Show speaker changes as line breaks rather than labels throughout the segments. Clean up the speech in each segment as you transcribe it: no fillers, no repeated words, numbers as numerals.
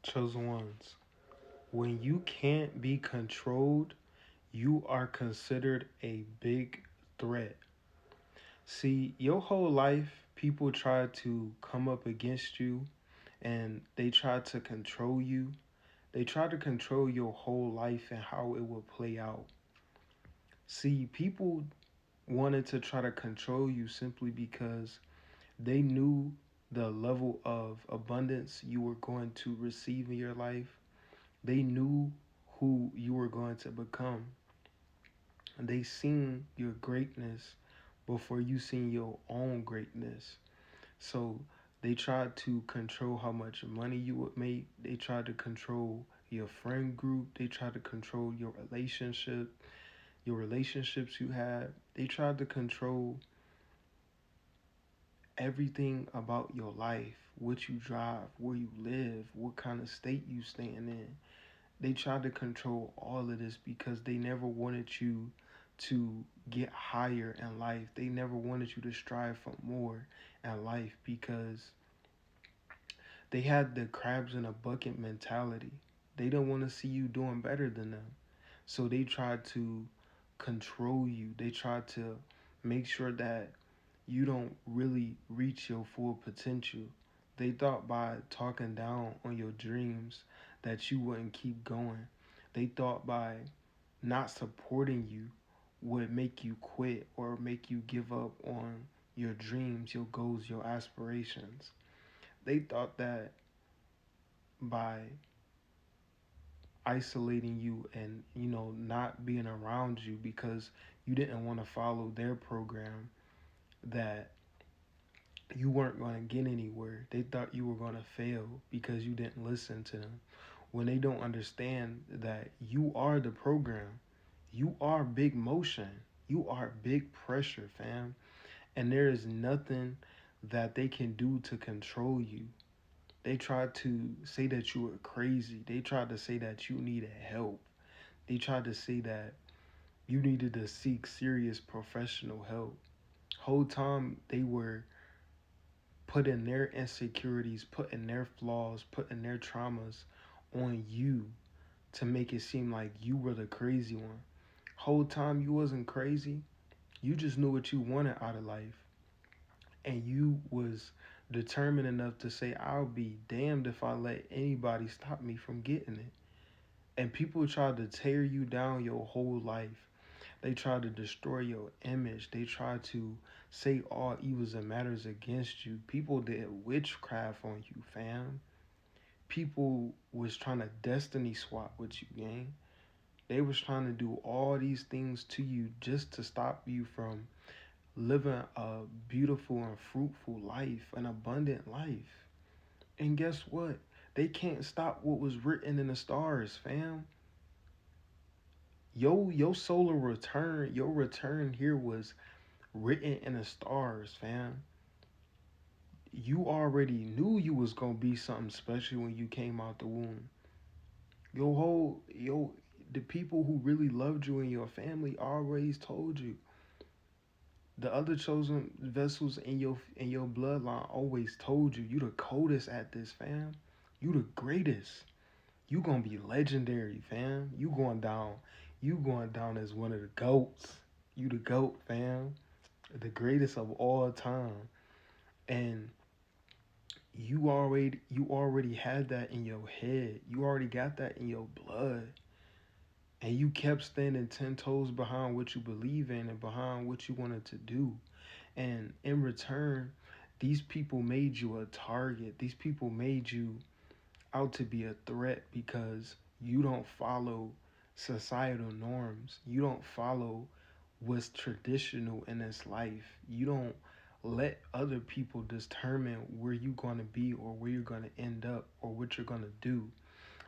Chosen ones. When you can't be controlled, you are considered a big threat. See, your whole life, people try to come up against you and they try to control you. They try to control your whole life and how it will play out. See, people wanted to try to control you simply because they knew the level of abundance you were going to receive in your life. They knew who you were going to become. And they seen your greatness before you seen your own greatness. So they tried to control how much money you would make. They tried to control your friend group. They tried to control your relationships you had. They tried to control everything about your life, what you drive, where you live, what kind of state you staying in. They tried to control all of this because they never wanted you to get higher in life. They never wanted you to strive for more in life because they had the crabs in a bucket mentality. They don't want to see you doing better than them. So they tried to control you. They tried to make sure that you don't really reach your full potential. They thought by talking down on your dreams that you wouldn't keep going. They thought by not supporting you would make you quit or make you give up on your dreams, your goals, your aspirations. They thought that by isolating you and not being around you because you didn't want to follow their program, that you weren't going to get anywhere. They thought you were going to fail because you didn't listen to them. When they don't understand that you are the program, you are big motion, you are big pressure, fam. And there is nothing that they can do to control you. They tried to say that you were crazy. They tried to say that you needed help. They tried to say that you needed to seek serious professional help. Whole time they were putting their insecurities, putting their flaws, putting their traumas on you to make it seem like you were the crazy one. Whole time you wasn't crazy. You just knew what you wanted out of life. And you was determined enough to say, I'll be damned if I let anybody stop me from getting it. And people tried to tear you down your whole life. They tried to destroy your image. They tried to say all evils and matters against you. People did witchcraft on you, fam. People was trying to destiny swap with you, gang. They was trying to do all these things to you just to stop you from living a beautiful and fruitful life, an abundant life. And guess what? They can't stop what was written in the stars, fam. Your solar return, your return here was written in the stars, fam. You already knew you was gonna be something special when you came out the womb. The people who really loved you and your family always told you. The other chosen vessels in your bloodline always told you, you the coldest at this, fam. You the greatest. You gonna be legendary, fam. You going down as one of the goats. You the goat, fam. The greatest of all time. And you already had that in your head. You already got that in your blood. And you kept standing 10 toes behind what you believe in and behind what you wanted to do. And in return, these people made you a target. These people made you out to be a threat because you don't follow societal norms. You don't follow what's traditional in this life. You don't let other people determine where you're going to be or where you're going to end up or what you're going to do.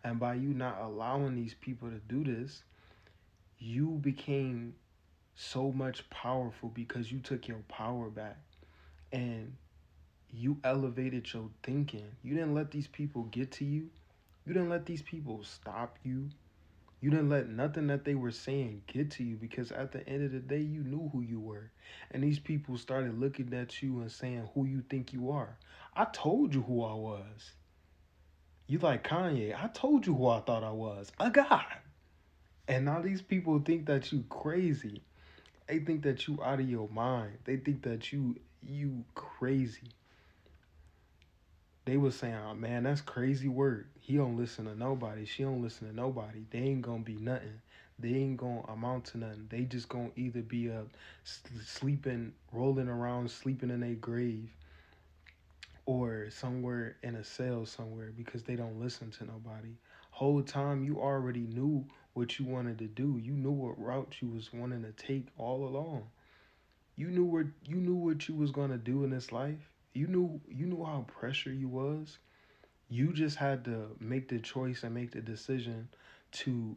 And by you not allowing these people to do this, you became so much powerful because you took your power back and you elevated your thinking. You didn't let these people get to you. You didn't let these people stop you. You didn't let nothing that they were saying get to you because at the end of the day, you knew who you were. And these people started looking at you and saying who you think you are. I told you who I was. You like Kanye. I told you who I thought I was. A god. And now these people think that you crazy. They think that you out of your mind. They think that you crazy. They was saying, oh man, that's crazy work. He don't listen to nobody. She don't listen to nobody. They ain't gonna be nothing. They ain't gonna amount to nothing. They just gonna either be up sleeping, rolling around, sleeping in a grave, or somewhere in a cell somewhere because they don't listen to nobody. Whole time you already knew what you wanted to do. You knew what route you was wanting to take all along. You knew what you was gonna do in this life. You knew how pressure you was. You just had to make the choice and make the decision to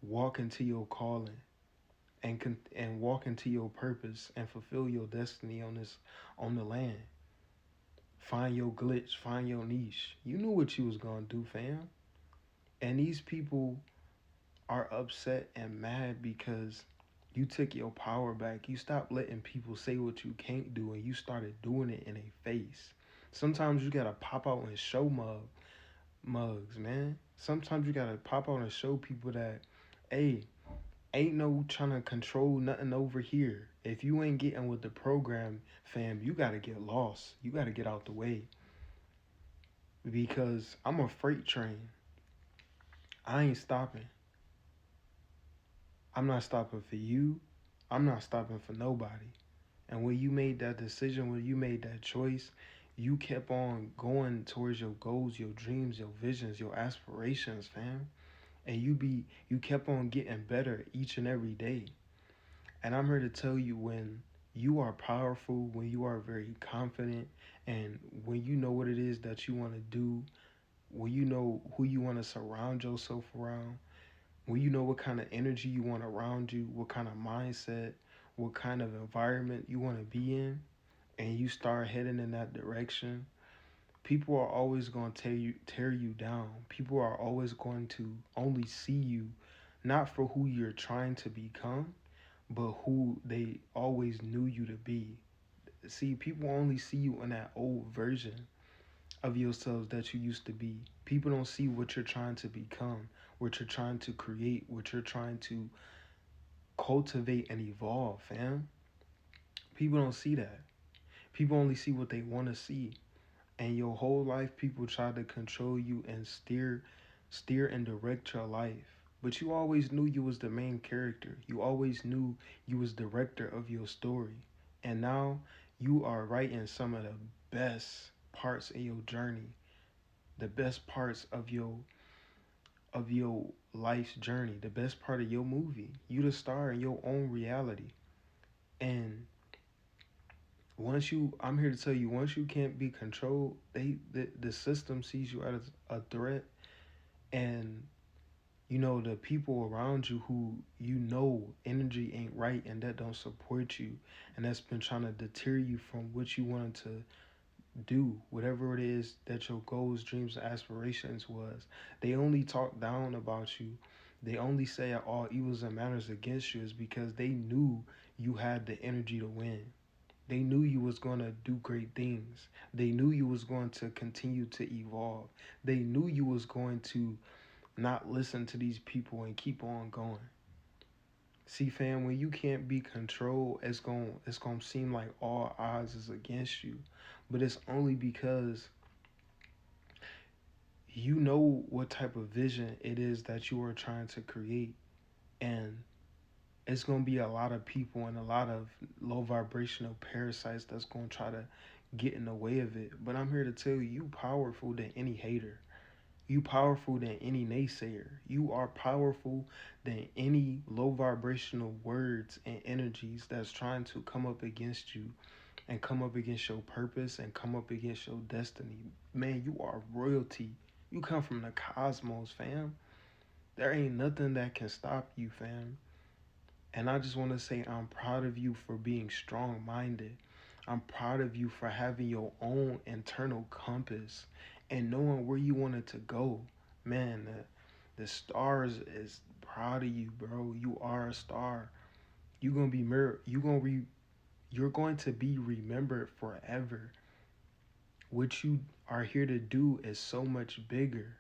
walk into your calling and walk into your purpose and fulfill your destiny on the land. Find your glitch, find your niche. You knew what you was gonna do, fam. And these people are upset and mad because you took your power back. You stopped letting people say what you can't do and you started doing it in a face. Sometimes you gotta pop out and show mugs, man. Sometimes you gotta pop out and show people that, hey, ain't no trying to control nothing over here. If you ain't getting with the program, fam, you gotta get lost. You gotta get out the way. Because I'm a freight train. I ain't stopping. I'm not stopping for you. I'm not stopping for nobody. And when you made that decision, when you made that choice, you kept on going towards your goals, your dreams, your visions, your aspirations, fam. And you kept on getting better each and every day. And I'm here to tell you, when you are powerful, when you are very confident, and when you know what it is that you want to do, when you know who you want to surround yourself around, when you know what kind of energy you want around you, what kind of mindset, what kind of environment you want to be in, and you start heading in that direction, people are always going to tear you down. People are always going to only see you not for who you're trying to become, but who they always knew you to be. See, people only see you in that old version of yourselves that you used to be. People don't see what you're trying to become, what you're trying to create, what you're trying to cultivate and evolve, fam. People don't see that. People only see what they want to see. And your whole life people try to control you and steer and direct your life. But you always knew you was the main character. You always knew you was director of your story. And now you are writing some of the best parts in your journey, the best parts of your life's journey, the best part of your movie. You the star in your own reality. And I'm here to tell you, once you can't be controlled, the system sees you as a threat, and you know the people around you who you know energy ain't right and that don't support you, and that's been trying to deter you from what you wanted to do, whatever it is that your goals, dreams, and aspirations was. They only talk down about you. They only say all evils and manners against you is because they knew you had the energy to win. They knew you was going to do great things. They knew you was going to continue to evolve. They knew you was going to not listen to these people and keep on going. See, fam, when you can't be controlled, it's gonna seem like all odds is against you. But it's only because you know what type of vision it is that you are trying to create. And it's gonna be a lot of people and a lot of low vibrational parasites that's gonna try to get in the way of it. But I'm here to tell you, you powerful than any hater. You powerful than any naysayer. You are powerful than any low vibrational words and energies that's trying to come up against you and come up against your purpose and come up against your destiny. Man, you are royalty. You come from the cosmos, fam. There ain't nothing that can stop you, fam. And I just want to say I'm proud of you for being strong minded. I'm proud of you for having your own internal compass and knowing where you wanted to go. Man, the stars is proud of you, bro. You are a star. You gonna be you're going to be remembered forever. What you are here to do is so much bigger.